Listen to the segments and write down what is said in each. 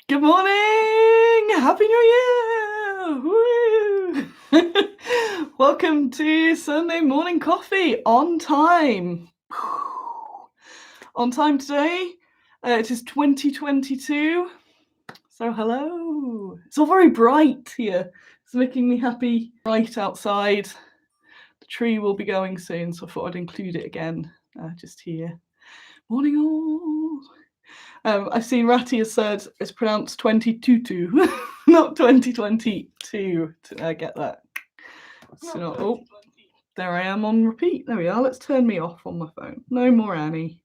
Good morning! Happy New Year! Woo! Welcome to Sunday morning coffee on time. On time today. It is 2022. So hello. It's all very bright here. It's making me happy. Bright outside. The tree will be going soon, so I thought I'd include it again just here. Morning all. I've seen Ratty has said it's pronounced 2022, not 2022. I get that. So not, oh, there I am on repeat. There we are. Let's turn me off on my phone. No more Annie.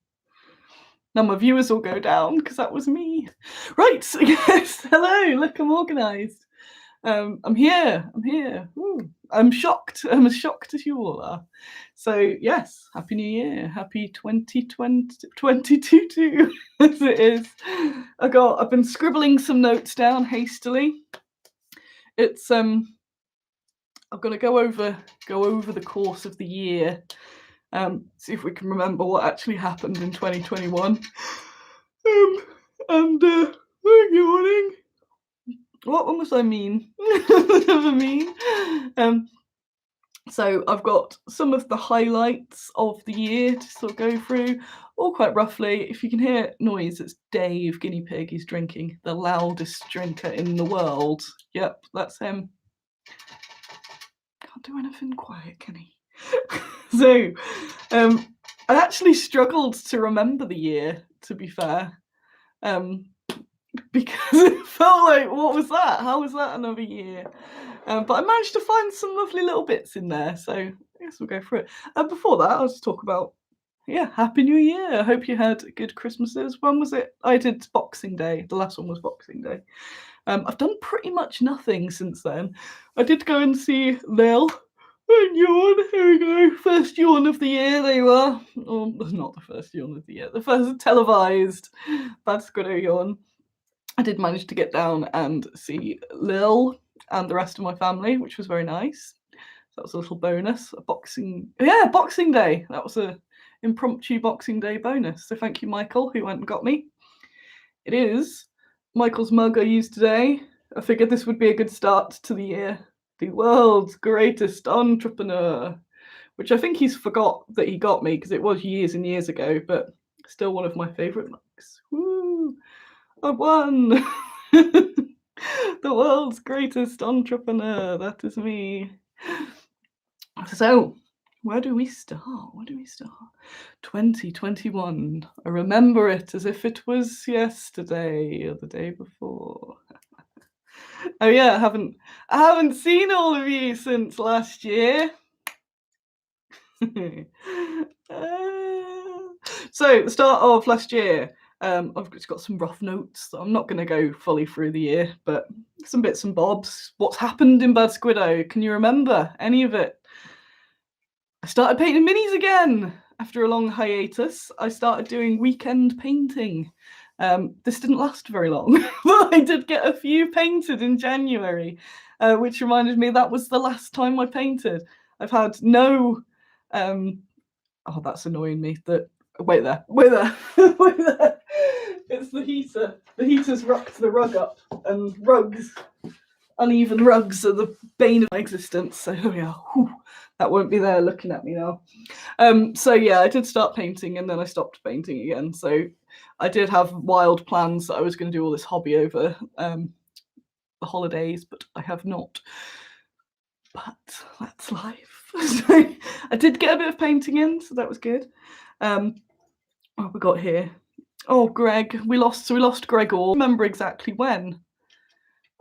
Now my viewers will go down because that was me. Right, yes, hello, look, I'm organised. I'm here. Ooh. I'm shocked. I'm as shocked as you all are. So yes, Happy New Year. Happy 2022 too, as it is. I've been scribbling some notes down hastily. It's I'm gonna go over the course of the year. See if we can remember what actually happened in 2021. Good morning. What one was I mean? Never mean. So I've got some of the highlights of the year to sort of go through, all quite roughly. If you can hear noise, it's Dave, guinea pig. He's drinking, the loudest drinker in the world. Yep, that's him. Can't do anything quiet, can he? So, I actually struggled to remember the year, to be fair. Because it felt like, what was that? How was that another year? But I managed to find some lovely little bits in there, so I guess we'll go through it. Before that, I'll just talk about, Happy New Year. I hope you had good Christmases. When was it? I did Boxing Day. The last one was Boxing Day. I've done pretty much nothing since then. I did go and see Lil. Yawn, here we go. First yawn of the year, there you are. Oh, not the first yawn of the year, the first televised bad Squiddo yawn. I did manage to get down and see Lil and the rest of my family, which was very nice. So that was a little bonus. Boxing Day. That was a impromptu Boxing Day bonus. So thank you, Michael, who went and got me. It is Michael's mug I used today. I figured this would be a good start to the year. The world's greatest entrepreneur, which I think he's forgot that he got me because it was years and years ago, but still one of my favourite mugs. Woo! I won! The world's greatest entrepreneur. That is me. So, where do we start? 2021. I remember it as if it was yesterday or the day before. Oh yeah, I haven't seen all of you since last year. So the start of last year, I've just got some rough notes. So I'm not going to go fully through the year, but some bits and bobs. What's happened in Bad Squiddo? Can you remember any of it? I started painting minis again after a long hiatus. I started doing weekend painting. This didn't last very long, but I did get a few painted in January, which reminded me that was the last time I painted. I've had no. Oh, that's annoying me. Wait there. Wait there. It's the heater. The heater's rocked the rug up, and uneven rugs are the bane of my existence. So here we are. Whew. That won't be there looking at me now. So yeah, I did start painting and then I stopped painting again. So I did have wild plans that I was going to do all this hobby over the holidays, but I have not. But that's life. So I did get a bit of painting in, so that was good. What we got here? Oh, Greg. We lost Gregor. I remember exactly when.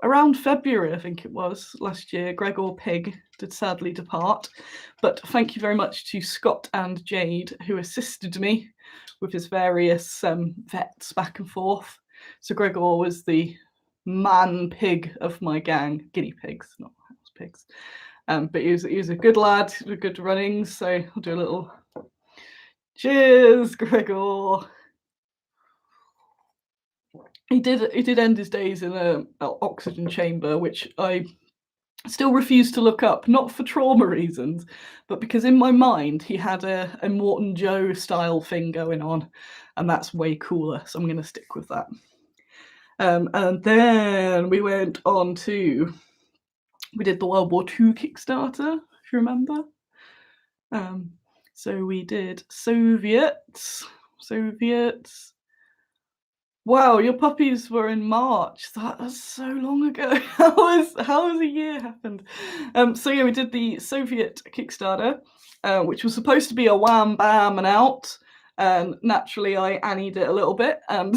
Around February, I think it was, last year, Gregor Pig did sadly depart. But thank you very much to Scott and Jade, who assisted me with his various vets back and forth. So Gregor was the man pig of my gang, guinea pigs, not house pigs. But he was a good lad, with good running. So I'll do a little cheers, Gregor. He did end his days in an oxygen chamber, which I still refuse to look up, not for trauma reasons, but because in my mind he had a Morton Joe style thing going on, and that's way cooler, so I'm going to stick with that. And then we went on to, we did the World War Two Kickstarter, if you remember. So we did Soviets. Wow, your puppies were in March. That was so long ago. How has a year happened? So yeah, we did the Soviet Kickstarter, which was supposed to be a wham bam and out. Naturally, I Annied it a little bit, and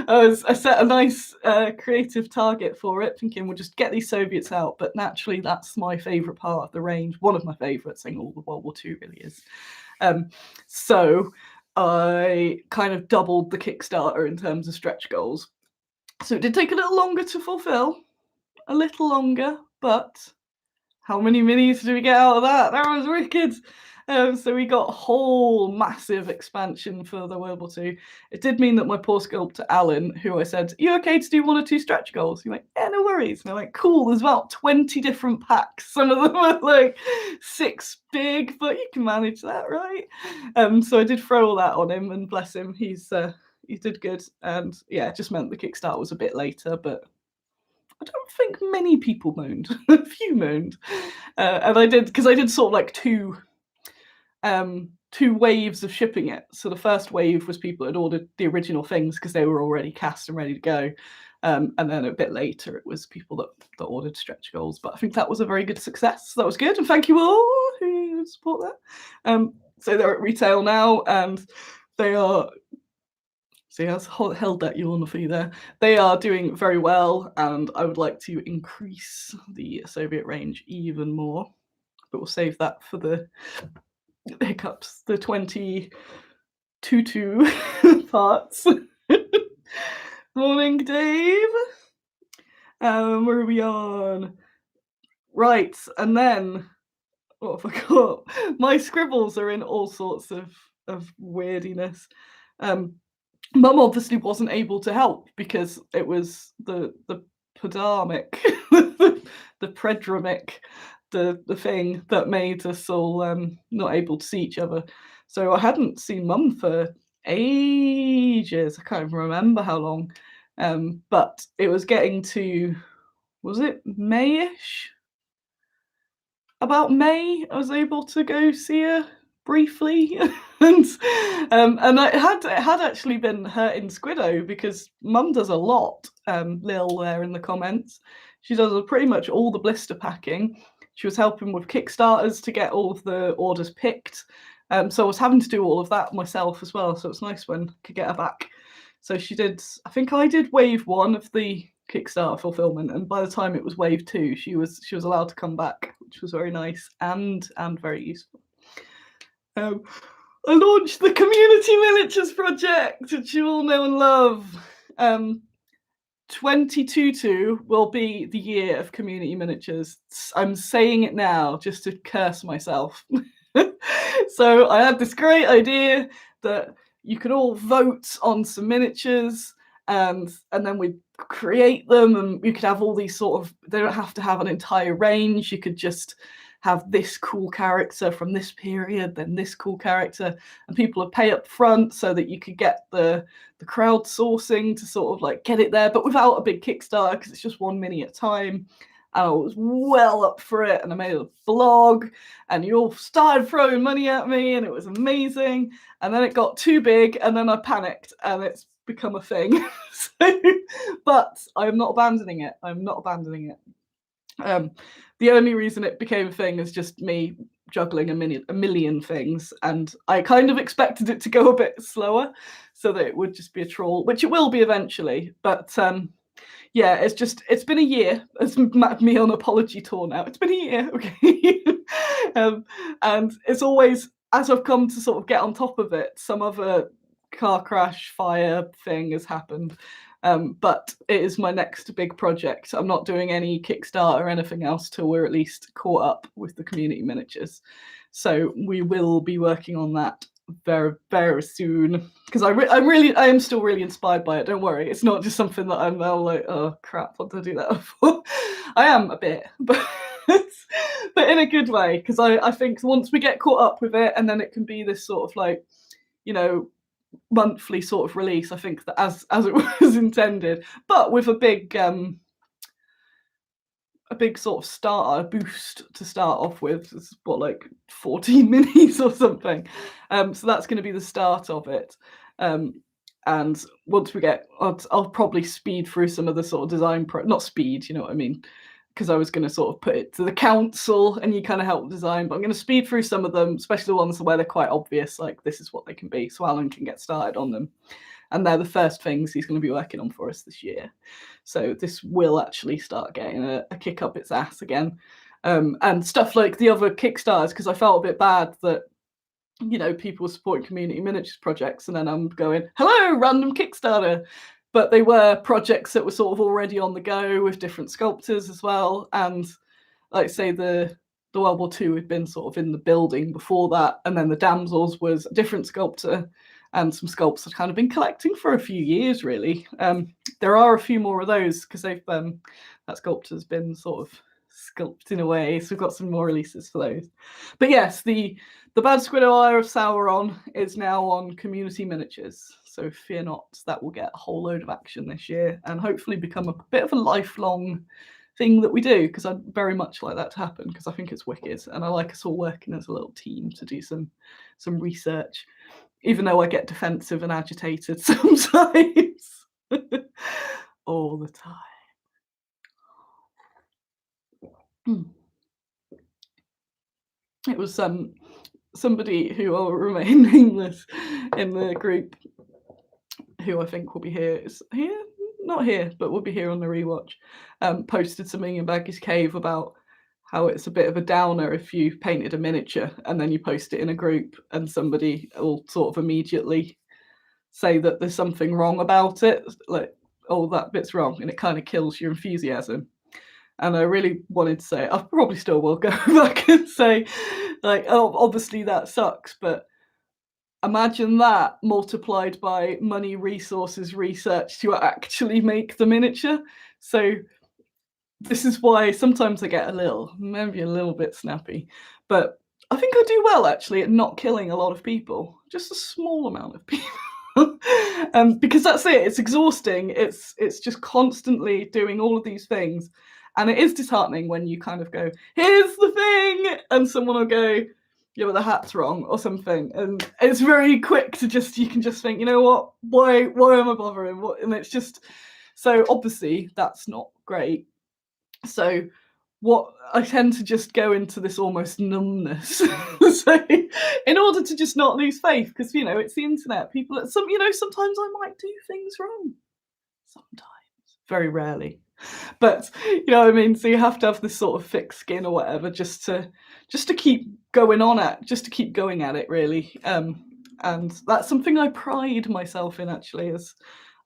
I set a nice creative target for it, thinking we'll just get these Soviets out. But naturally, that's my favourite part of the range. One of my favourites, saying all the World War Two really is. So I kind of doubled the Kickstarter in terms of stretch goals. So it did take a little longer to fulfill, a little longer, but how many minis did we get out of that? That was wicked. So we got a whole massive expansion for the World War Two. It did mean that my poor sculptor Alan, who I said, "Are you okay to do 1 or 2 stretch goals?" He went, "Yeah, no worries." And I'm like, "Cool, there's about 20 different packs. Some of them are like 6 big, but you can manage that, right?" So I did throw all that on him, and bless him, he did good. And yeah, it just meant the Kickstarter was a bit later, but I don't think many people moaned. A few moaned. And I did, because I did sort of like two waves of shipping it. So the first wave was people had ordered the original things because they were already cast and ready to go. And then a bit later, it was people that ordered stretch goals. But I think that was a very good success. So that was good. And thank you all who support that. So they're at retail now, and they are, see, I held that yawn for you there. They are doing very well, and I would like to increase the Soviet range even more. But we'll save that for the hiccups, the 22 parts. Morning, Dave. Where are we on? Right, and then what have I got? My scribbles are in all sorts of weirdiness. Mum obviously wasn't able to help because it was the pandemic, the predramic, the thing that made us all not able to see each other. So I hadn't seen Mum for ages. I can't even remember how long. But it was getting to, was it Mayish? About May, I was able to go see her briefly, and it had actually been hurting Squiddo because Mum does a lot. Lil there in the comments, she does pretty much all the blister packing. She was helping with Kickstarters to get all of the orders picked, so I was having to do all of that myself as well. So it's nice when I could get her back. So she did. I think I did wave 1 of the Kickstarter fulfillment, and by the time it was wave 2, she was allowed to come back, which was very nice and very useful. I launched the Community Miniatures project, which you all know and love. 2022 will be the year of Community Miniatures. I'm saying it now just to curse myself. So I had this great idea that you could all vote on some miniatures, and then we'd create them, and you could have all these sort of, they don't have to have an entire range. You could just have this cool character from this period, then this cool character, and people would pay up front so that you could get the crowdsourcing to sort of like get it there, but without a big Kickstarter because it's just 1 mini at a time. And I was well up for it, and I made a blog, and you all started throwing money at me, and it was amazing. And then it got too big, and then I panicked, and it's become a thing. But I'm not abandoning it. The only reason it became a thing is just me juggling a million things, and I kind of expected it to go a bit slower so that it would just be a trawl, which it will be eventually. But yeah, it's been a year. It's me on apology tour now. It's been a year, okay. And it's always, as I've come to sort of get on top of it, some other car crash, fire thing has happened. But it is my next big project. I'm not doing any Kickstarter or anything else till we're at least caught up with the Community Miniatures. So we will be working on that very, very soon, because I am still really inspired by it. Don't worry, it's not just something that I'm now like, oh crap, what did I do that for? I am a bit, but in a good way, because I think once we get caught up with it, and then it can be this sort of like, you know, monthly sort of release, I think, that as it was intended, but with a big sort of starter boost to start off with. It's what, like 14 minis or something. So that's going to be the start of it. And once we get, I'll probably speed through some of the sort of design, not speed, you know what I mean? Because I was going to sort of put it to the council and you kind of help design, but I'm going to speed through some of them, especially the ones where they're quite obvious, like this is what they can be, so Alan can get started on them. And they're the first things he's going to be working on for us this year. So this will actually start getting a kick up its ass again. And stuff like the other Kickstarters, because I felt a bit bad that, you know, people were supporting community miniatures projects and then I'm going, hello, random Kickstarter. But they were projects that were sort of already on the go with different sculptors as well. And like say the World War Two had been sort of in the building before that. And then the Damsels was a different sculptor. And some sculpts I've kind of been collecting for a few years, really. There are a few more of those because they've that sculptor's been sort of sculpting away, so we've got some more releases for those. But yes, the Bad Squiddo Eye of Sauron is now on community miniatures, so fear not, that will get a whole load of action this year and hopefully become a bit of a lifelong thing that we do, because I'd very much like that to happen because I think it's wicked and I like us all working as a little team to do some research. Even though I get defensive and agitated sometimes. All the time. It was somebody who will remain nameless in the group, who I think will be here. Is here? Not here, but will be here on the rewatch. Posted something in Baggy's Cave about how it's a bit of a downer if you painted a miniature and then you post it in a group and somebody will sort of immediately say that there's something wrong about it, like, oh, that bit's wrong, and it kind of kills your enthusiasm. And I really wanted to say, I probably still will go back and say, like, oh, obviously that sucks, but imagine that multiplied by money, resources, research to actually make the miniature. So this is why sometimes I get maybe a little bit snappy, but I think I do well actually at not killing a lot of people, just a small amount of people. Because that's it, it's exhausting. It's just constantly doing all of these things. And it is disheartening when you kind of go, here's the thing, and someone will go, yeah, but the hat's wrong or something. And it's very quick to you can just think, you know what, why am I bothering? And it's just, so obviously that's not great. So what I tend to just go into this almost numbness. So in order to just not lose faith, because, you know, it's the internet, people, sometimes I might do things wrong. Sometimes, very rarely. But, you know what I mean? So you have to have this sort of thick skin or whatever just to keep going just to keep going at it, really. And that's something I pride myself in, actually, is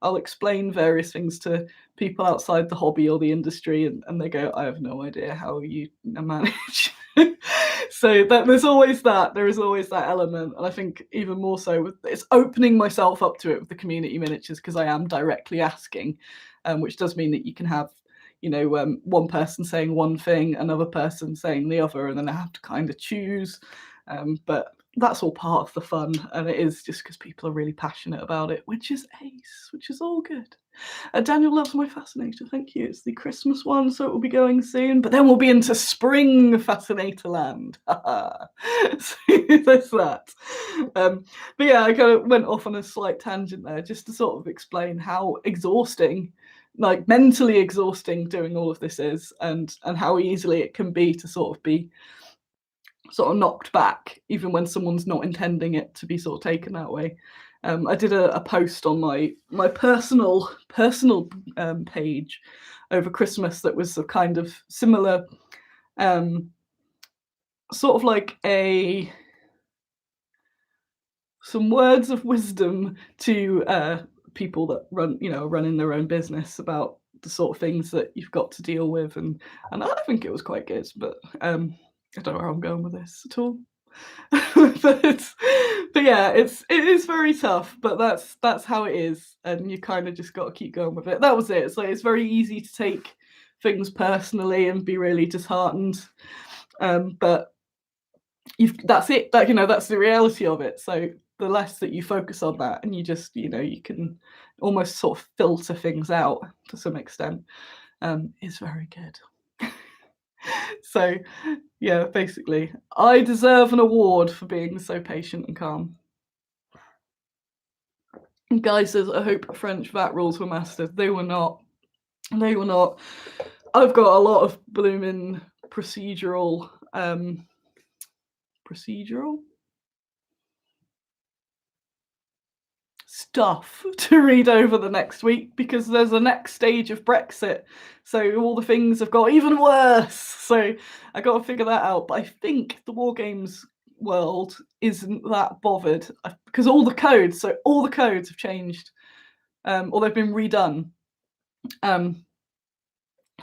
I'll explain various things to people outside the hobby or the industry, and they go, I have no idea how you manage. So there's always that. There is always that element. And I think even more so, it's opening myself up to it with the community miniatures, because I am directly asking, which does mean that you can have, you know, one person saying one thing, another person saying the other, and then I have to kind of choose. But that's all part of the fun, and it is just because people are really passionate about it, which is ace, which is all good. Daniel loves my Fascinator, thank you. It's the Christmas one, so it will be going soon, but then we'll be into spring Fascinator land. So there's that. But yeah, I kind of went off on a slight tangent there just to sort of explain how exhausting, like mentally exhausting, doing all of this is, and how easily it can be to sort of be sort of knocked back, even when someone's not intending it to be sort of taken that way. I did a post on my personal page over Christmas that was a kind of similar, sort of like some words of wisdom to people that running their own business about the sort of things that you've got to deal with, and I think it was quite good, but I don't know where I'm going with this at all. but yeah, it is very tough, but that's how it is, and you kind of just got to keep going with it. That was it. It's like, it's very easy to take things personally and be really disheartened, but that's it. That's the reality of it. So the less that you focus on that, and you just, you can almost sort of filter things out to some extent, is very good. So yeah, basically, I deserve an award for being so patient and calm. And Guy says, I hope French VAT rules were mastered. They were not. They were not. I've got a lot of blooming procedural stuff to read over the next week, because there's a next stage of Brexit, so all the things have got even worse, so I got to figure that out. But I think the wargames world isn't that bothered, because all the codes have changed, or they've been redone.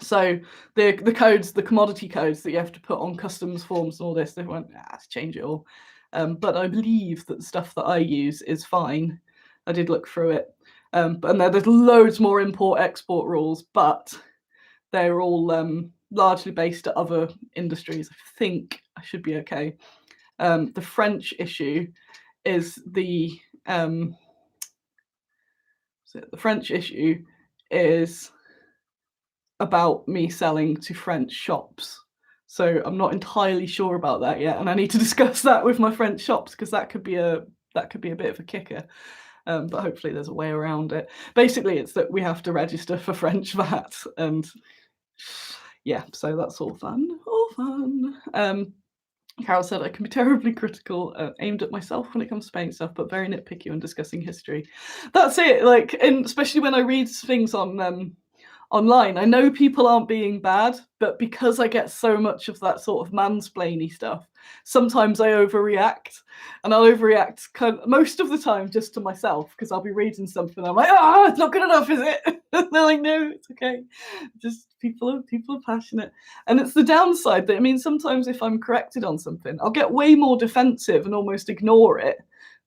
So the codes, the commodity codes that you have to put on customs forms and all this, they went, let's change it all. But I believe that the stuff that I use is fine. I did look through it. And there's loads more import-export rules, but they're all largely based at other industries. I think I should be okay. The French issue is the French issue is about me selling to French shops. So I'm not entirely sure about that yet, and I need to discuss that with my French shops, because that could be a bit of a kicker. But hopefully there's a way around it. Basically, it's that we have to register for French VAT, and yeah, so that's all fun. Carol said, I can be terribly critical, aimed at myself when it comes to paint stuff, but very nitpicky when discussing history. That's it. Like, and especially when I read things on online, I know people aren't being bad, but because I get so much of that sort of mansplainy stuff, sometimes I overreact, and I'll overreact most of the time just to myself, because I'll be reading something, I'm like, it's not good enough, is it? They're like, no, it's okay. Just people are passionate, and it's the downside that, I mean, sometimes if I'm corrected on something, I'll get way more defensive and almost ignore it,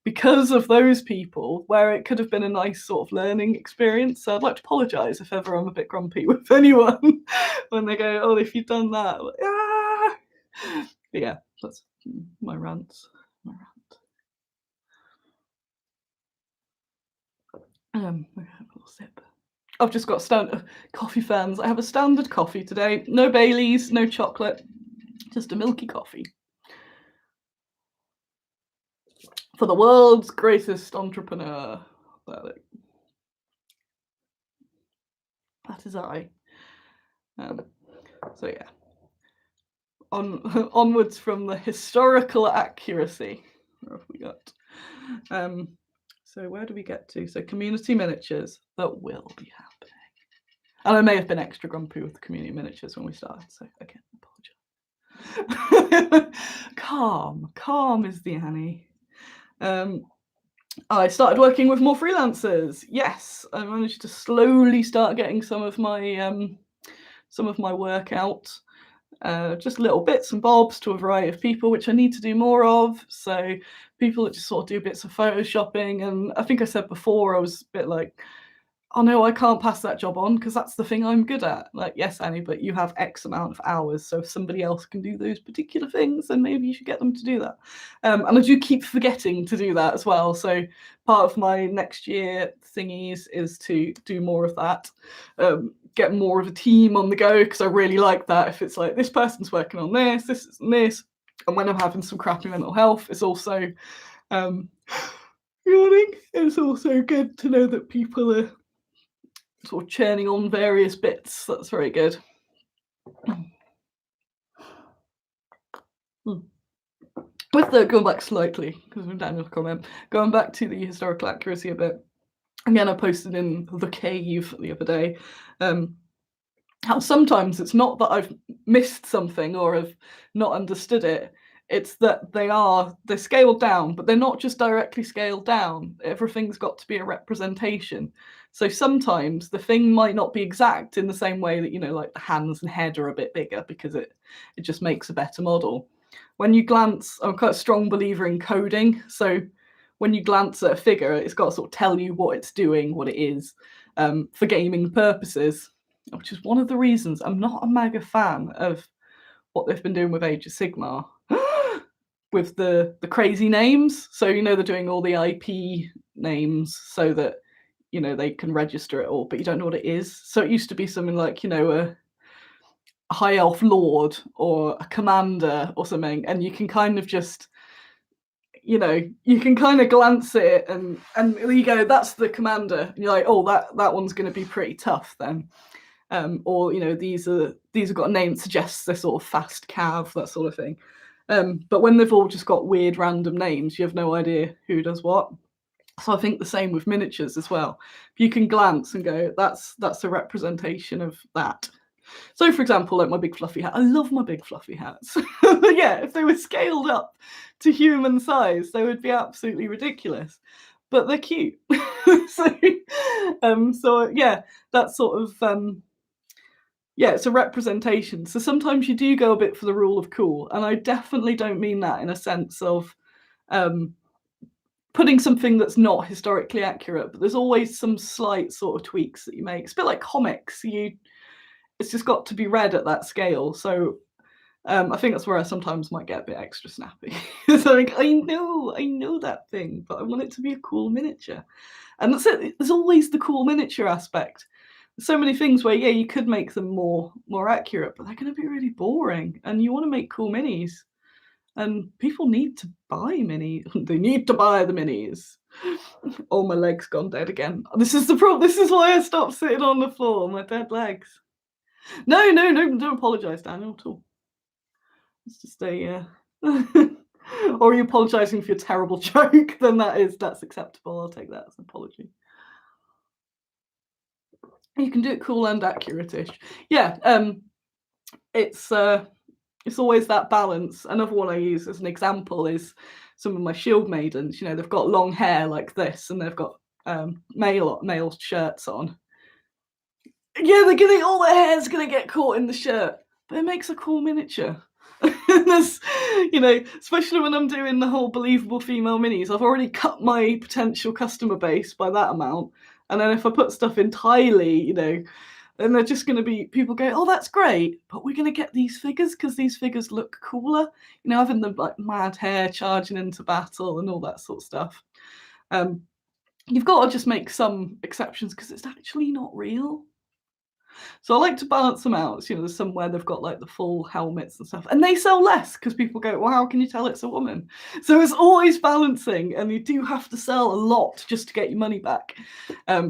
because of those people, where it could have been a nice sort of learning experience. So I'd like to apologise if ever I'm a bit grumpy with anyone when they go, oh, if you've done that. But yeah, that's my rant. I have a little sip. I've just got standard coffee fans. I have a standard coffee today. No Baileys, no chocolate, just a milky coffee. For the world's greatest entrepreneur. That is I. So yeah. Onwards from the historical accuracy. What have we got? So where do we get to? So community miniatures, that will be happening. And I may have been extra grumpy with the community miniatures when we started, so again, apologize. Calm is the Annie. I started working with more freelancers. Yes, I managed to slowly start getting some of my work out. Just little bits and bobs to a variety of people, which I need to do more of. So people that just sort of do bits of photoshopping, and I think I said before, I was a bit like, oh no, I can't pass that job on because that's the thing I'm good at. Like, yes, Annie, but you have X amount of hours, so if somebody else can do those particular things, then maybe you should get them to do that. And I do keep forgetting to do that as well. So part of my next year thingies is to do more of that, get more of a team on the go, because I really like that. If it's like, this person's working on this, this is this, and when I'm having some crappy mental health, it's also yawning. It's also good to know that people are sort of churning on various bits. That's very good. With the, going back slightly, because of Daniel's comment, going back to the historical accuracy a bit, again, I posted in the cave the other day, how sometimes it's not that I've missed something or have not understood it, it's that they're scaled down, but they're not just directly scaled down. Everything's got to be a representation. So sometimes the thing might not be exact in the same way that, like the hands and head are a bit bigger, because it just makes a better model. When you glance, I'm quite a strong believer in coding. So when you glance at a figure, it's got to sort of tell you what it's doing, what it is, for gaming purposes, which is one of the reasons I'm not a mega fan of what they've been doing with Age of Sigmar. with the crazy names. So, they're doing all the IP names so that, they can register it all, but you don't know what it is. So it used to be something like, a high elf lord or a commander or something, and you can kind of just, you can kind of glance at it and you go, that's the commander. And you're like, oh, that one's going to be pretty tough then. Or these have got a name that suggests they're sort of fast cav, that sort of thing. But when they've all just got weird random names, you have no idea who does what. So I think the same with miniatures as well. You can glance and go, that's a representation of that. So, for example, like my big fluffy hat. I love my big fluffy hats. Yeah, if they were scaled up to human size, they would be absolutely ridiculous. But they're cute. So yeah, that's sort of yeah, it's a representation. So sometimes you do go a bit for the rule of cool, and I definitely don't mean that in a sense of putting something that's not historically accurate, but there's always some slight sort of tweaks that you make. It's a bit like comics. It's just got to be read at that scale. So I think that's where I sometimes might get a bit extra snappy. So I know that thing, but I want it to be a cool miniature. And that's it. There's always the cool miniature aspect. There's so many things where, yeah, you could make them more accurate, but they're going to be really boring. And you want to make cool minis. And people need to buy minis. They need to buy the minis. Oh, my leg's gone dead again. This is the problem. This is why I stopped sitting on the floor. My dead legs. No, don't apologise, Daniel, at all. It's just a or are you apologising for your terrible joke? Then that's acceptable. I'll take that as an apology. You can do it cool and accurate-ish. Yeah, it's always that balance. Another one I use as an example is some of my shield maidens. They've got long hair like this, and they've got male shirts on. Yeah, all their hair's gonna get caught in the shirt, but it makes a cool miniature. Especially when I'm doing the whole believable female minis, I've already cut my potential customer base by that amount. And then if I put stuff entirely, then they're just going to be, people go, oh, that's great, but we're going to get these figures because these figures look cooler. Having them like mad hair charging into battle and all that sort of stuff. You've got to just make some exceptions because it's actually not real. So I like to balance them out. There's somewhere they've got like the full helmets and stuff, and they sell less because people go, well, how can you tell it's a woman? So it's always balancing, and you do have to sell a lot just to get your money back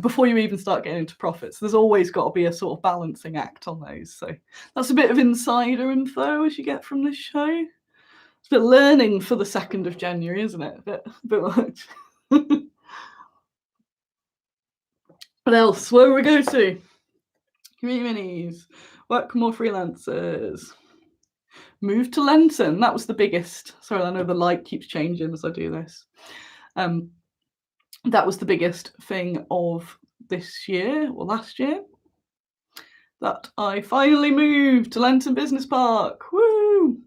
before you even start getting into profits. There's always got to be a sort of balancing act on those. So that's a bit of insider info as you get from this show. It's a bit learning for the 2nd of January, isn't it? A bit much. What else? Where do we go to? Minis, work more freelancers, move to Lenton. That was the biggest. Sorry, I know the light keeps changing as I do this. That was the biggest thing of this year, or last year, that I finally moved to Lenton Business Park. Woo!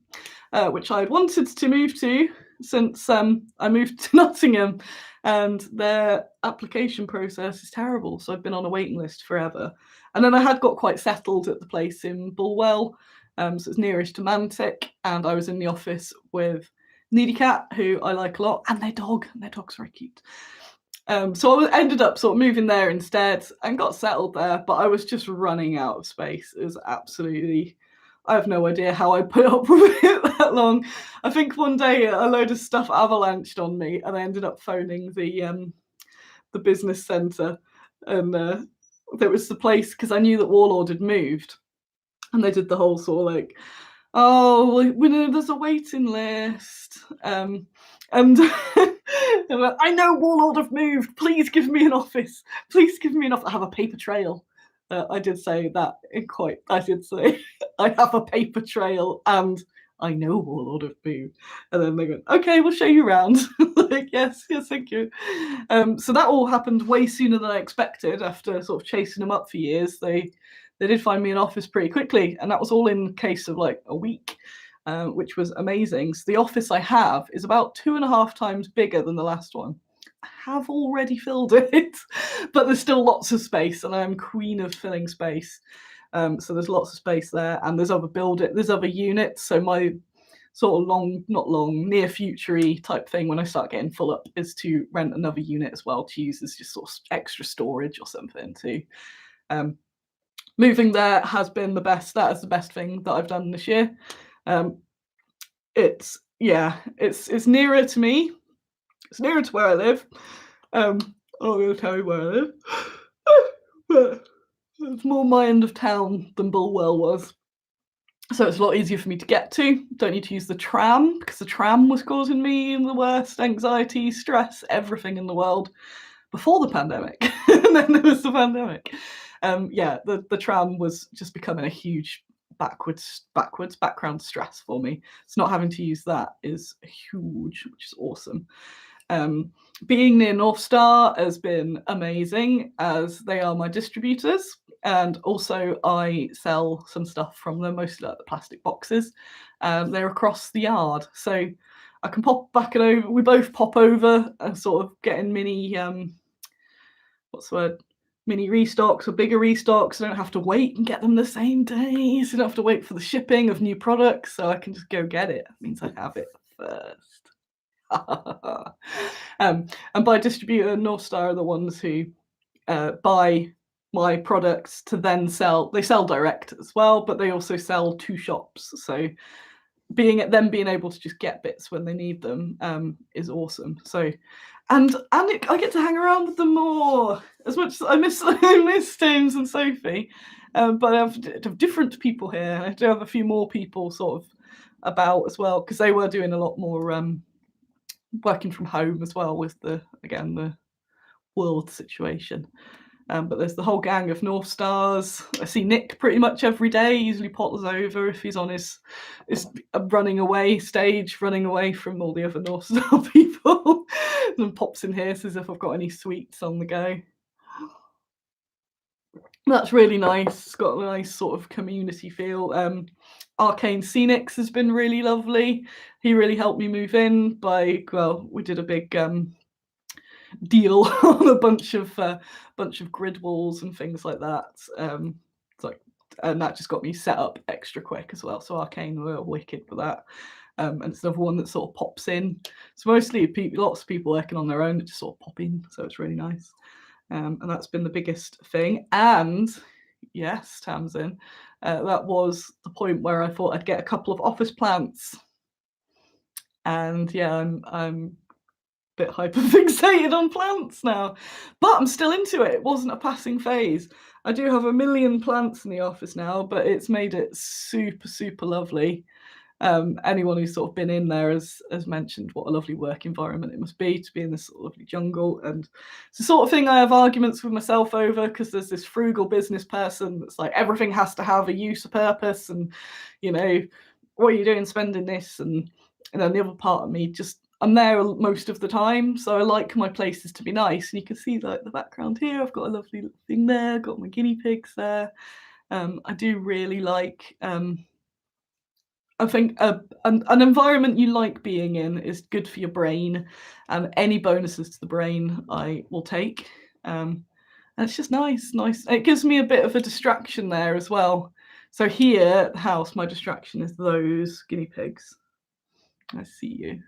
Which I'd wanted to move to since I moved to Nottingham, and their application process is terrible. So I've been on a waiting list forever. And then I had got quite settled at the place in Bulwell, so it's nearest to Mantic, and I was in the office with Needy Cat, who I like a lot, and their dog. And their dog's very cute. So I ended up sort of moving there instead and got settled there, but I was just running out of space. It was absolutely... I have no idea how I put up with it that long. I think one day a load of stuff avalanched on me, and I ended up phoning the business centre, and there was the place, because I knew that Warlord had moved, and they did the whole sort of like, oh, we know there's a waiting list, and I know Warlord have moved. Please give me an office. Please give me an office. I have a paper trail. I did say that I did say I have a paper trail and I know Warlord have moved. And then they go, okay, we'll show you around. Like, yes, thank you. So that all happened way sooner than I expected. After sort of chasing them up for years, they did find me an office pretty quickly. And that was all in the case of like a week, which was amazing. So the office I have is about 2.5 times bigger than the last one. I have already filled it, but there's still lots of space, and I'm queen of filling space. So there's lots of space there, and there's other units. So sort of near future-y type thing when I start getting full up is to rent another unit as well to use as just sort of extra storage or something too. Moving there has been the best. That is the best thing that I've done this year. It's nearer to me. It's nearer to where I live. I'm not going to tell you where I live, but it's more my end of town than Bulwell was. So it's a lot easier for me to get to. Don't need to use the tram, because the tram was causing me the worst anxiety, stress, everything in the world before the pandemic. And then there was the pandemic. The tram was just becoming a huge background stress for me. So not having to use that is huge, which is awesome. Being near North Star has been amazing, as they are my distributors, and also I sell some stuff from them, mostly like the plastic boxes. They're across the yard, so I can pop back and over. We both pop over and sort of getting mini mini restocks or bigger restocks. I don't have to wait and get them the same day, so I don't have to wait for the shipping of new products, so I can just go get it. It means I have it first. And by distributor, North Star are the ones who buy my products to then sell. They sell direct as well, but they also sell to shops. So being able to just get bits when they need them is awesome. So I get to hang around with them more. As much as I miss James and Sophie, but I have different people here. I do have a few more people sort of about as well, because they were doing a lot more working from home as well with the world situation. But there's the whole gang of North Stars. I see Nick pretty much every day. He usually potters over if he's on his running away stage, running away from all the other North Star people, and pops in here, says if I've got any sweets on the go. That's really nice. It's got a nice sort of community feel. Arcane Scenics has been really lovely. He really helped me move in we did a big deal on a bunch of grid walls and things like that. And that just got me set up extra quick as well. So Arcane were wicked for that. And it's another one that sort of pops in. So mostly lots of people working on their own that just sort of pop in. So it's really nice. And that's been the biggest thing. And yes, Tamsin, that was the point where I thought I'd get a couple of office plants. And yeah, I'm a bit hyper-fixated on plants now, but I'm still into it. It wasn't a passing phase. I do have a million plants in the office now, but it's made it super, super lovely. Anyone who's sort of been in there has mentioned what a lovely work environment it must be to be in this sort of lovely jungle. And it's the sort of thing I have arguments with myself over, because there's this frugal business person that's like, everything has to have a use, a purpose, and what are you doing spending this? And then the other part of me, I'm there most of the time, so I like my places to be nice. And you can see like the background here, I've got a lovely thing there, got my guinea pigs there. I do really like I think an environment you like being in is good for your brain, and any bonuses to the brain I will take. And it's just nice. It gives me a bit of a distraction there as well. So here at the house, my distraction is those guinea pigs. I see you.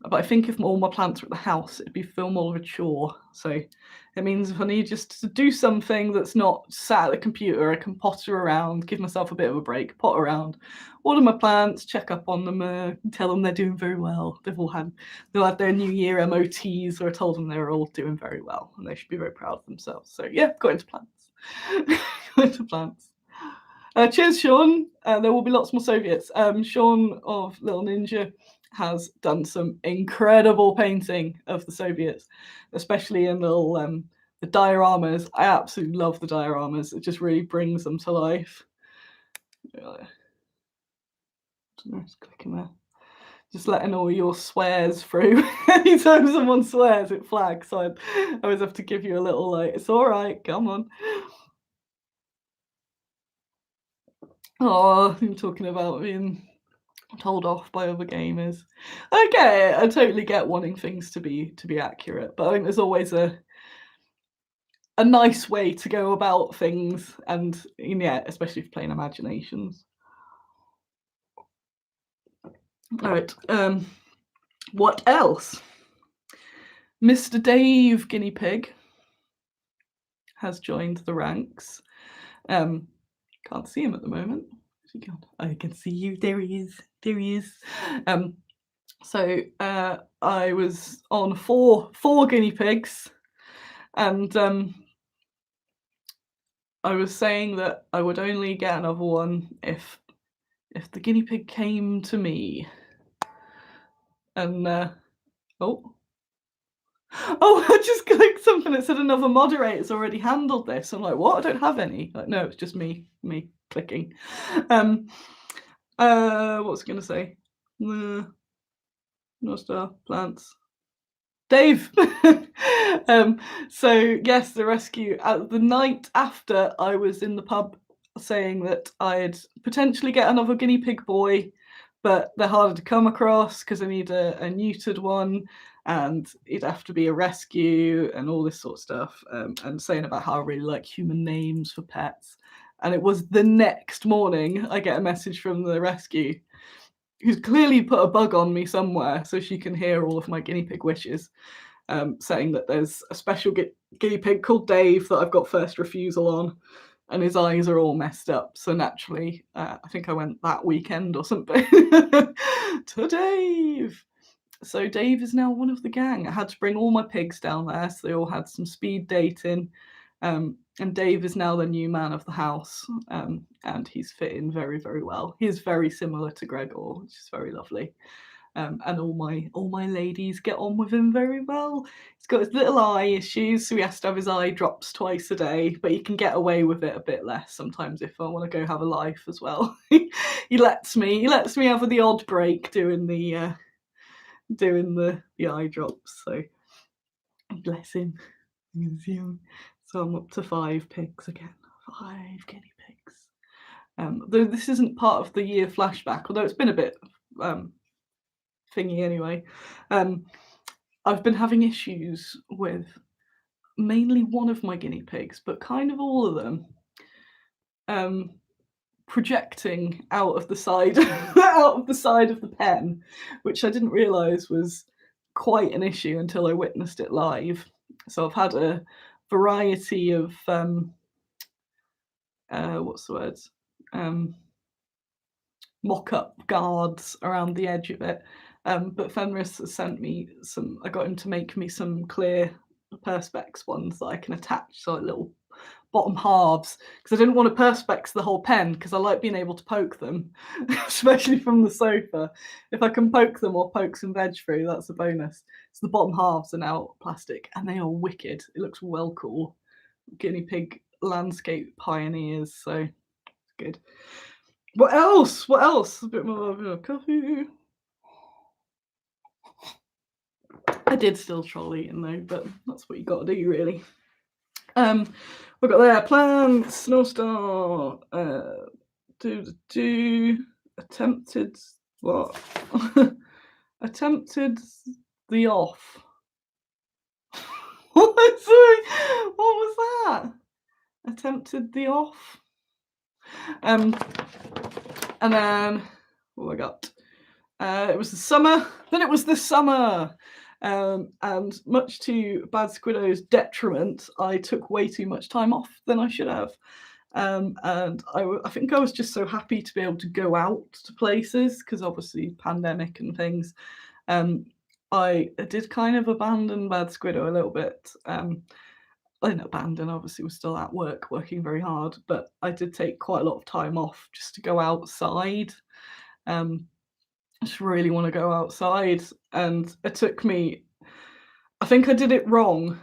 But I think if all my plants were at the house, it'd feel more of a chore. So it means if I need just to do something that's not sat at the computer, I can potter around, give myself a bit of a break, potter around, water my plants, check up on them, tell them they're doing very well. They'll have their New Year MOTs where I told them they're all doing very well and they should be very proud of themselves. So yeah, got into plants. Cheers, Sean. There will be lots more Soviets. Sean of Little Ninja has done some incredible painting of the Soviets, especially in the dioramas. I absolutely love the dioramas. It just really brings them to life. Just clicking there. Just letting all your swears through. Anytime someone swears, it flags. So I always have to give you a little like, it's all right, come on. Oh, I'm talking about being told off by other gamers. I get it. I totally get wanting things to be accurate, but I think there's always a nice way to go about things, and yeah, especially if playing imaginations. All right. What else? Mr. Dave Guinea Pig has joined the ranks. Can't see him at the moment. I can see you. There he is. There he is. So I was on four guinea pigs, and I was saying that I would only get another one if the guinea pig came to me. And oh, I just clicked something that said another moderator's already handled this. I'm like, what? I don't have any. Like, no, it's just me clicking. What was I going to say? No star plants. Dave. So yes, the rescue. The night after, I was in the pub saying that I'd potentially get another guinea pig boy, but they're harder to come across because I need a neutered one, and it'd have to be a rescue and all this sort of stuff. And saying about how I really like human names for pets. And it was the next morning I get a message from the rescue, who's clearly put a bug on me somewhere so she can hear all of my guinea pig wishes, saying that there's a special guinea pig called Dave that I've got first refusal on, and his eyes are all messed up. So naturally, I think I went that weekend or something to Dave. So Dave is now one of the gang. I had to bring all my pigs down there, so they all had some speed dating. And Dave is now the new man of the house, and he's fitting very, very well. He is very similar to Gregor, which is very lovely. And all my ladies get on with him very well. He's got his little eye issues, so he has to have his eye drops twice a day, but he can get away with it a bit less sometimes if I want to go have a life as well. he lets me have the odd break doing the eye drops. So bless him. So I'm up to 5 pigs again. 5 guinea pigs. Though this isn't part of the year flashback, although it's been a bit thingy anyway. I've been having issues with mainly one of my guinea pigs, but kind of all of them, projecting out of the side of the pen, which I didn't realise was quite an issue until I witnessed it live. So I've had a variety of what's the word? Mock-up guards around the edge of it. But Fenris has sent me some. I got him to make me some clear perspex ones that I can attach, so like little bottom halves, because I didn't want to perspex the whole pen because I like being able to poke them, especially from the sofa. If I can poke them or poke some veg through, that's a bonus. So the bottom halves are now plastic, and they are wicked. It looks well cool. Guinea pig landscape pioneers, so good. What else? A bit more coffee. I did still troll eating though, but that's what you got to do, really. We've got there plants, no star, attempted what? Attempted the off. Sorry, what was that? Attempted the off. And then what I got? It was the summer. Then it was the summer. And much to Bad Squiddo's detriment, I took way too much time off than I should have. And I think I was just so happy to be able to go out to places because obviously pandemic and things. I did kind of abandon Bad Squiddo a little bit. I didn't abandon, obviously we're still at work, working very hard, but I did take quite a lot of time off just to go outside. I just really want to go outside, and it took me, I think I did it wrong.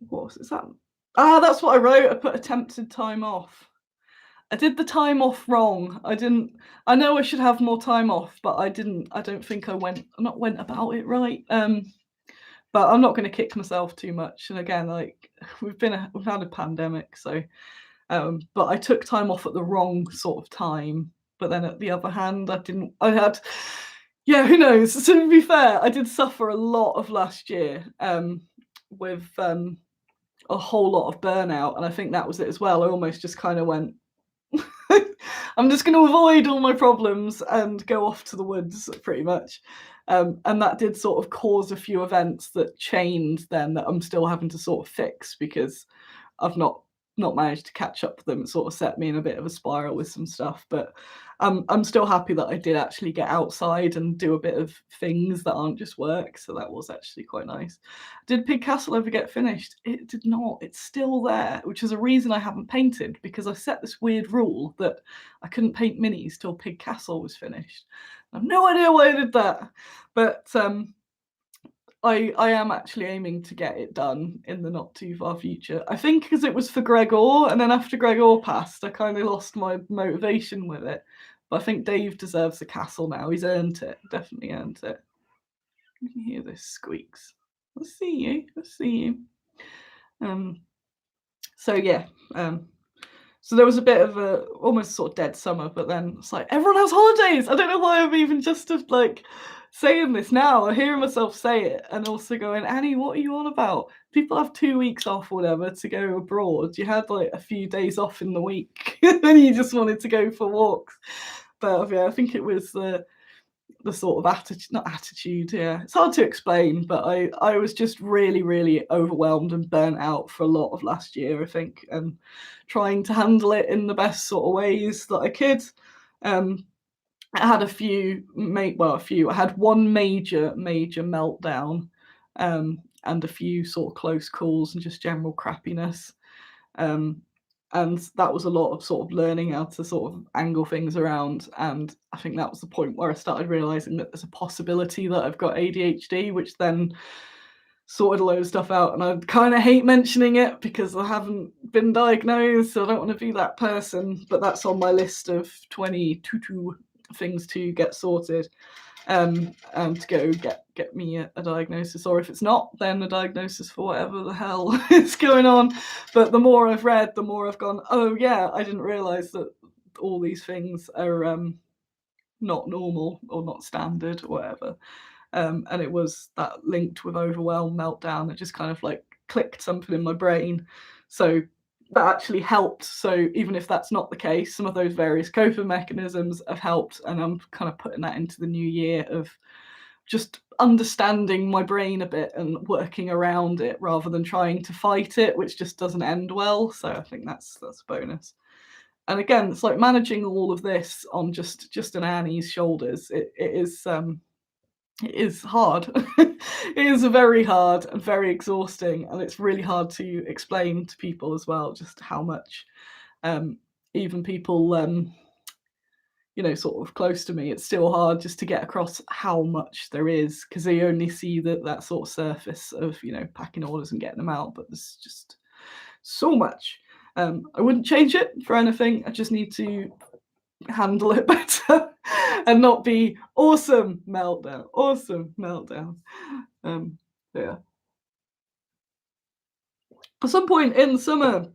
What was that? That's what I wrote. I put attempted time off. I did the time off wrong. I know I should have more time off, but I don't think I went about it right. But I'm not going to kick myself too much. And again, like we've had a pandemic, so but I took time off at the wrong sort of time. But then at the other hand, who knows? So to be fair, I did suffer a lot of last year with a whole lot of burnout, and I think that was it as well. I almost just kind of went. I'm just going to avoid all my problems and go off to the woods, pretty much. And that did sort of cause a few events that chained then that I'm still having to sort of fix because I've not managed to catch up with them. It sort of set me in a bit of a spiral with some stuff, but I'm still happy that I did actually get outside and do a bit of things that aren't just work. So that was actually quite nice. Did Pig Castle ever get finished? It did not. It's still there, which is a reason I haven't painted, because I set this weird rule that I couldn't paint minis till Pig Castle was finished. I have no idea why I did that, but I am actually aiming to get it done in the not too far future. I think because it was for Gregor, and then after Gregor passed, I kind of lost my motivation with it. But I think Dave deserves the castle now. He's earned it. Definitely earned it. You can hear this squeaks. Let's see you. Let's see you. So yeah. So there was a bit of a almost sort of dead summer, but then it's like everyone has holidays. I don't know why I'm even just like saying this now. I'm hearing myself say it and also going, Annie, what are you on about? People have 2 weeks off or whatever to go abroad. You had like a few days off in the week and you just wanted to go for walks. But yeah, I think it was the sort of attitude, yeah, it's hard to explain, but I was just really overwhelmed and burnt out for a lot of last year, I think, and trying to handle it in the best sort of ways that I could. I had I had one major meltdown, and a few sort of close calls and just general crappiness. And that was a lot of sort of learning how to sort of angle things around. And I think that was the point where I started realizing that there's a possibility that I've got ADHD, which then sorted a load of stuff out. And I kind of hate mentioning it because I haven't been diagnosed, so I don't want to be that person. But that's on my list of 22 things to get sorted. And to go get me a diagnosis, or if it's not, then a diagnosis for whatever the hell is going on. But the more I've read, the more I've gone, oh yeah, I didn't realise that all these things are not normal or not standard or whatever. And it was that linked with overwhelm, meltdown, it just kind of like clicked something in my brain. So that actually helped. So even if that's not the case, some of those various coping mechanisms have helped, and I'm kind of putting that into the new year of just understanding my brain a bit and working around it rather than trying to fight it, which just doesn't end well. So I think that's a bonus. And again, it's like managing all of this on just an Annie's shoulders. It is hard. It is very hard and very exhausting, and it's really hard to explain to people as well just how much, even people sort of close to me, it's still hard just to get across how much there is, because they only see that sort of surface of packing orders and getting them out, but there's just so much. I wouldn't change it for anything. I just need to handle it better and not be awesome meltdown. Yeah. At some point in the summer,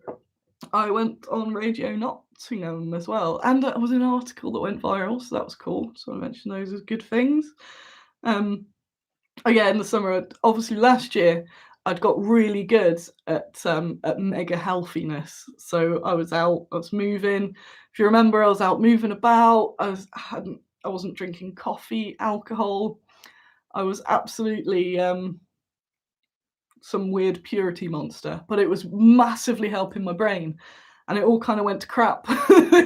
I went on Radio Nottingham as well, and it was an article that went viral, so that was cool. So I mentioned those as good things. Yeah, in the summer, obviously last year, I'd got really good at mega healthiness. So I was moving. If you remember, I was out moving about. I wasn't drinking coffee, alcohol. I was absolutely some weird purity monster, but it was massively helping my brain. And it all kind of went to crap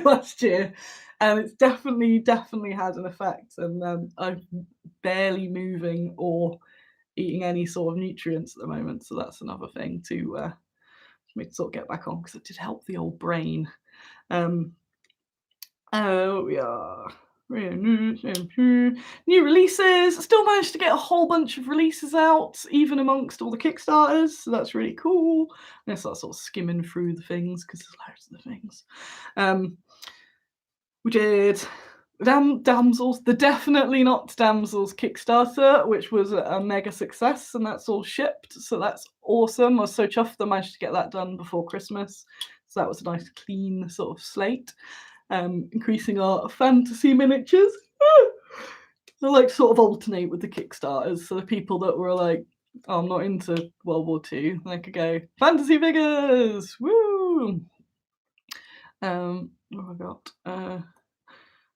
last year. And it's definitely had an effect. And I'm barely moving or eating any sort of nutrients at the moment. So that's another thing to me to sort of get back on, because it did help the old brain. Oh yeah. New releases. I still managed to get a whole bunch of releases out, even amongst all the Kickstarters. So that's really cool. I start sort of skimming through the things because there's loads of the things. We did Damsels, the Definitely Not Damsels Kickstarter, which was a mega success, and that's all shipped. So that's awesome. I was so chuffed I managed to get that done before Christmas. So that was a nice, clean sort of slate. Increasing our fantasy miniatures. I like sort of alternate with the Kickstarters. So the people that were like, oh, I'm not into World War Two, they could go, fantasy figures! Woo! What have I got?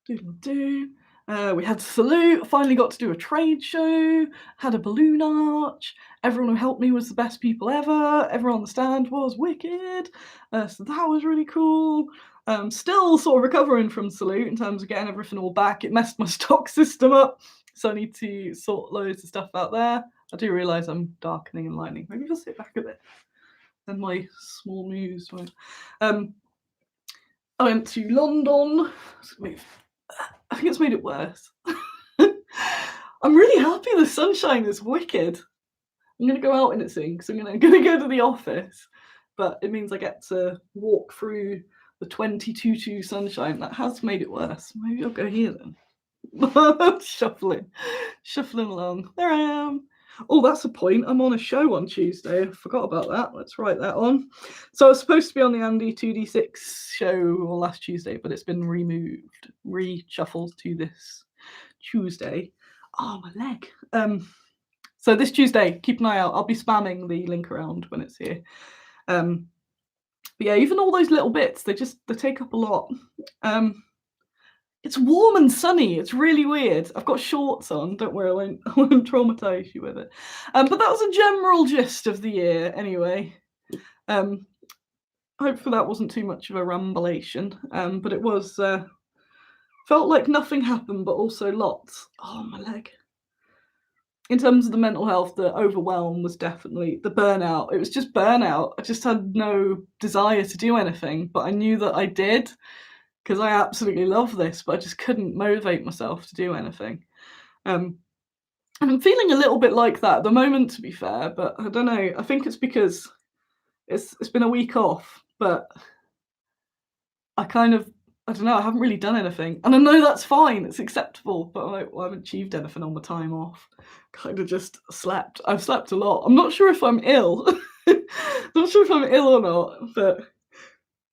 Doodle-doo. We had Salute, finally got to do a trade show, had a balloon arch, everyone who helped me was the best people ever, everyone on the stand was wicked, so that was really cool. Still sort of recovering from Salute in terms of getting everything all back. It messed my stock system up, so I need to sort loads of stuff out there. I do realise I'm darkening and lightening. Maybe I'll sit back a bit. Then my small moves won't. I went to London. I think it's made it worse. I'm really happy the sunshine is wicked. I'm going to go out in it soon because I'm going to go to the office, but it means I get to walk through the 22 sunshine. That has made it worse. Maybe I'll go here then. Shuffling along. There I am. Oh, that's a point. I'm on a show on Tuesday. I forgot about that. Let's write that on. So I was supposed to be on the Andy 2D6 show last Tuesday, but it's been removed, reshuffled to this Tuesday. Oh, my leg. So this Tuesday, keep an eye out. I'll be spamming the link around when it's here. But yeah, even all those little bits, they take up a lot. It's warm and sunny. It's really weird. I've got shorts on. Don't worry, I won't traumatise you with it. But that was a general gist of the year anyway. Hopefully that wasn't too much of a rambulation. But it was, felt like nothing happened, but also lots. Oh, my leg. In terms of the mental health, the overwhelm was definitely the burnout. It was just burnout. I just had no desire to do anything, but I knew that I did because I absolutely love this, but I just couldn't motivate myself to do anything. And I'm feeling a little bit like that at the moment, to be fair, but I don't know. I think it's because it's been a week off, but I don't know, I haven't really done anything. And I know that's fine, it's acceptable, but I haven't achieved anything on my time off. Kind of just slept. I've slept a lot. I'm not sure if I'm ill. Not sure if I'm ill or not, but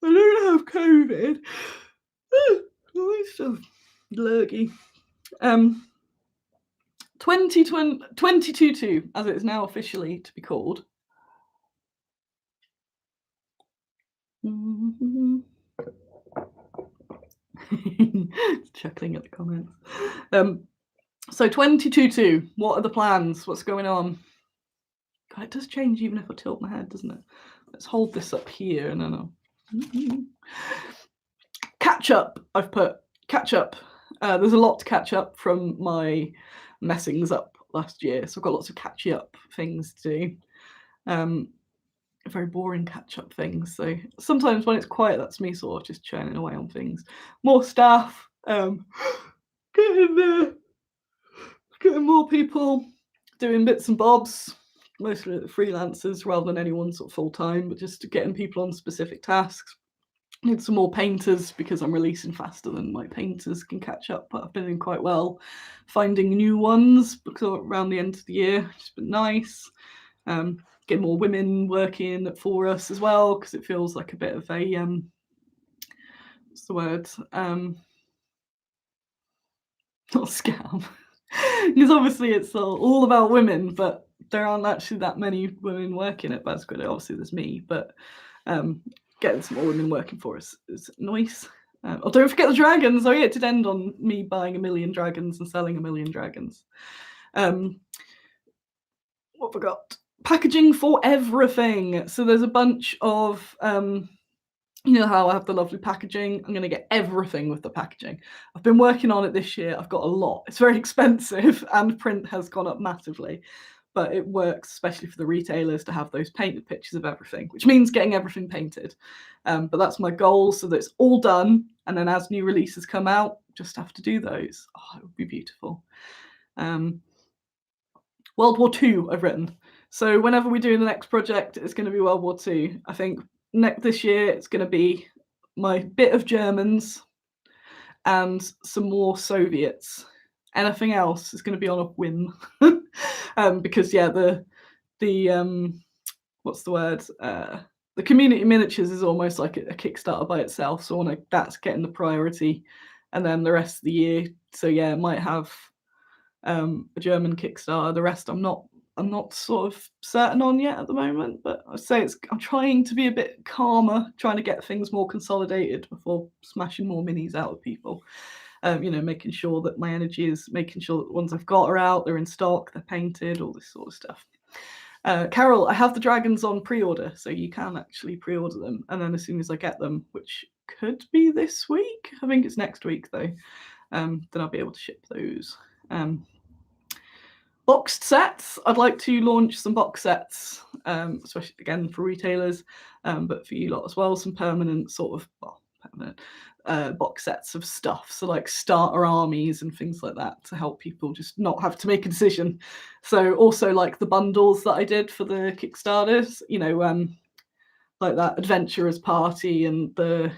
I don't have COVID. I'm still lurgy. 2022, as it is now officially to be called. Chuckling at the comments. So 2022, what are the plans? What's going on? God, it does change even if I tilt my head, doesn't it? Let's hold this up here and then I'll... Catch up. I've put catch up. There's a lot to catch up from my messings up last year, so I've got lots of catch up things to do. Very boring catch up things. So sometimes when it's quiet, that's me sort of just churning away on things. More staff. Getting more people doing bits and bobs. Mostly freelancers rather than anyone sort of full time, but just getting people on specific tasks. Need some more painters because I'm releasing faster than my painters can catch up, but I've been doing quite well finding new ones because around the end of the year, it's been nice. Get more women working for us as well because it feels like a bit of a what's the word? Not scam. Because obviously it's all about women, but there aren't actually that many women working at Bad Squiddo. Obviously there's me, but getting some more women working for us is nice. Oh, don't forget the dragons. Oh yeah, it did end on me buying 1 million dragons and selling 1 million dragons. What forgot? Packaging for everything. So there's a bunch of, you know how I have the lovely packaging? I'm going to get everything with the packaging. I've been working on it this year. I've got a lot. It's very expensive and print has gone up massively. But it works, especially for the retailers, to have those painted pictures of everything, which means getting everything painted. But that's my goal, so that it's all done. And then as new releases come out, just have to do those. Oh, it would be beautiful. World War Two, I've written. So whenever we do the next project, it's going to be World War Two. I think this year it's going to be my bit of Germans and some more Soviets. Anything else is going to be on a whim. Because yeah, the what's the word? The community miniatures is almost like a Kickstarter by itself. So that's getting the priority, and then the rest of the year. So yeah, it might have a German Kickstarter. The rest I'm not sort of certain on yet at the moment. But I'd say I'm trying to be a bit calmer, trying to get things more consolidated before smashing more minis out of people. Making sure that my energy is making sure that the ones I've got are out, they're in stock, they're painted, all this sort of stuff. Carol, I have the dragons on pre-order, so you can actually pre-order them, and then as soon as I get them, which could be this week, I think it's next week though, then I'll be able to ship those. Boxed sets, I'd like to launch some box sets, especially again for retailers, but for you lot as well, some permanent box sets of stuff, so like starter armies and things like that, to help people just not have to make a decision. So also like the bundles that I did for the Kickstarters, like that adventurers party and the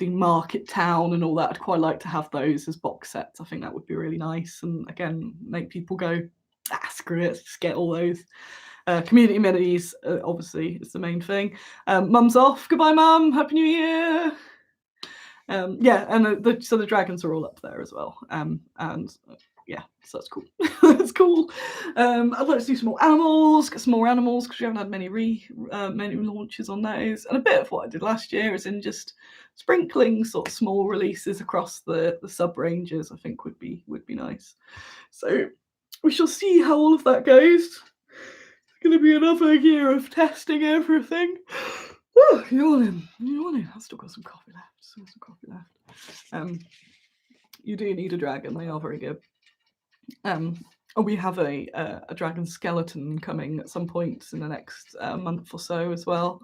market town and all that. I'd quite like to have those as box sets. I think that would be really nice, and again make people go, screw it, just get all those. Community minis, obviously, is the main thing. Mum's off. Goodbye, Mum. Happy New Year. So the dragons are all up there as well. So that's cool. That's cool. I'd like to do some more animals, get some more animals, because we haven't had many launches on those. And a bit of what I did last year is in just sprinkling sort of small releases across the sub ranges. I think would be nice. So we shall see how all of that goes. It's going to be another year of testing everything. Yawning. I've still got some coffee left. You do need a dragon. They are very good. We have a dragon skeleton coming at some point in the next month or so as well,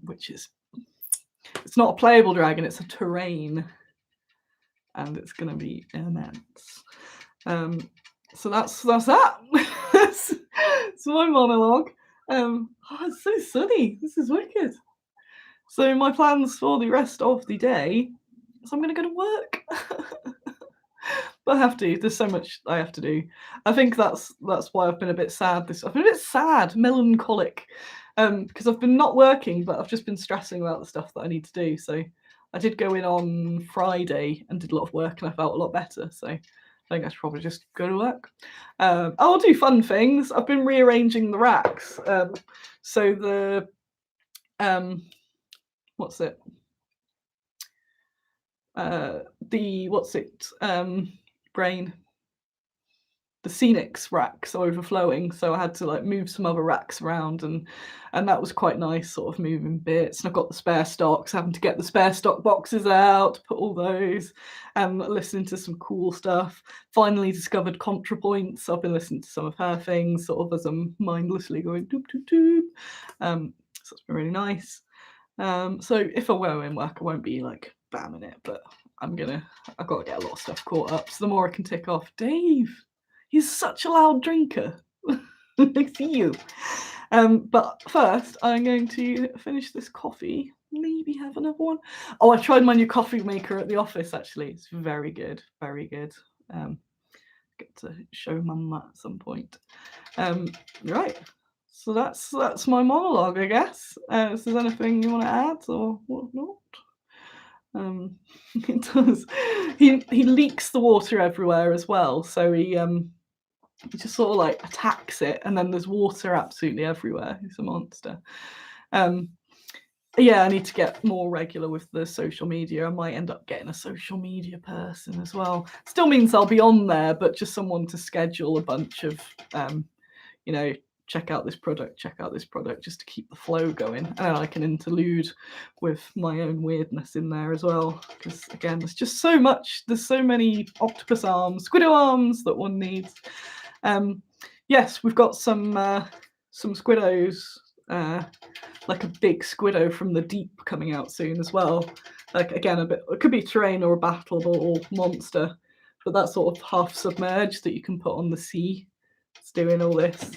which is, it's not a playable dragon, it's a terrain, and it's going to be immense. So that's that. It's my monologue. It's so sunny. This is wicked. So my plans for the rest of the day is I'm going to go to work. But I have to. There's so much I have to do. I think that's why I've been a bit sad. I've been a bit sad, melancholic, because I've been not working, but I've just been stressing about the stuff that I need to do. So I did go in on Friday and did a lot of work, and I felt a lot better. So I think I should probably just go to work. I'll do fun things. I've been rearranging the racks. So the the Scenics racks are overflowing, so I had to like move some other racks around, and that was quite nice, sort of moving bits. And I've got the spare stocks, having to get the spare stock boxes out, put all those, and listening to some cool stuff. Finally discovered ContraPoint, so I've been listening to some of her things, sort of as I'm mindlessly going doop doop doop. So it's been really nice. So if I were in work, I won't be like bamming it, but I've got to get a lot of stuff caught up. So the more I can tick off. Dave, he's such a loud drinker. I see you. But first, I'm going to finish this coffee. Maybe have another one. Oh, I tried my new coffee maker at the office, actually. It's very good. Very good. Get to show Mum that at some point. Right. So that's my monologue, I guess. Is there anything you want to add or whatnot? It does. He leaks the water everywhere as well, so he just sort of like attacks it, and then there's water absolutely everywhere. He's a monster. Yeah, I need to get more regular with the social media. I might end up getting a social media person as well. Still means I'll be on there, but just someone to schedule a bunch of check out this product, just to keep the flow going. And then I can interlude with my own weirdness in there as well. Because again, there's just so much, there's so many octopus arms, Squiddo arms that one needs. Yes, we've got some Squiddos, like a big Squiddo from the deep coming out soon as well. Like again, it could be terrain or a battleable monster, but that's sort of half submerged that you can put on the sea. It's doing all this.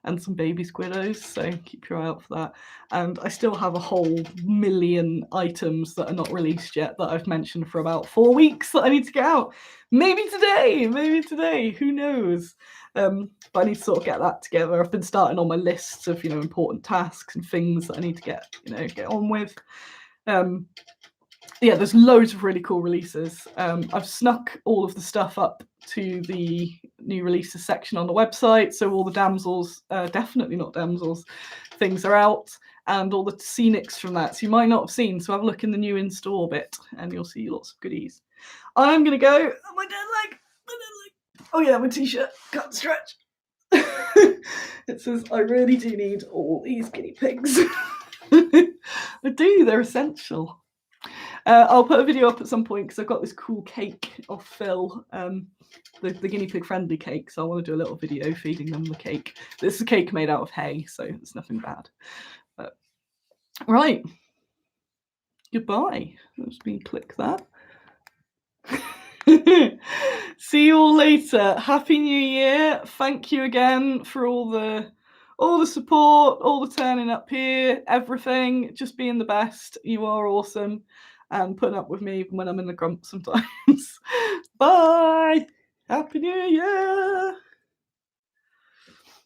And some baby Squiddos, so keep your eye out for that. And I still have a whole million items that are not released yet that I've mentioned for about 4 weeks that I need to get out. Maybe today, who knows? But I need to sort of get that together. I've been starting on my lists of, important tasks and things that I need to get on with. Yeah, there's loads of really cool releases. I've snuck all of the stuff up to the new releases section on the website, so all the damsels, definitely not damsels, things are out. and all the scenics from that. So you might not have seen. So have a look in the new in-store bit, and you'll see lots of goodies. I'm gonna go. Oh, my dead leg. Oh yeah, my t-shirt can't stretch. It says I really do need all these guinea pigs. I do. They're essential. I'll put a video up at some point because I've got this cool cake off Phil, the guinea pig friendly cake. So I want to do a little video feeding them the cake. This is a cake made out of hay, so it's nothing bad. But right, goodbye. Let's click that. See you all later. Happy New Year. Thank you again for all the support, all the turning up here, everything, just being the best. You are awesome, and putting up with me even when I'm in the grump sometimes. Bye. Happy New Year.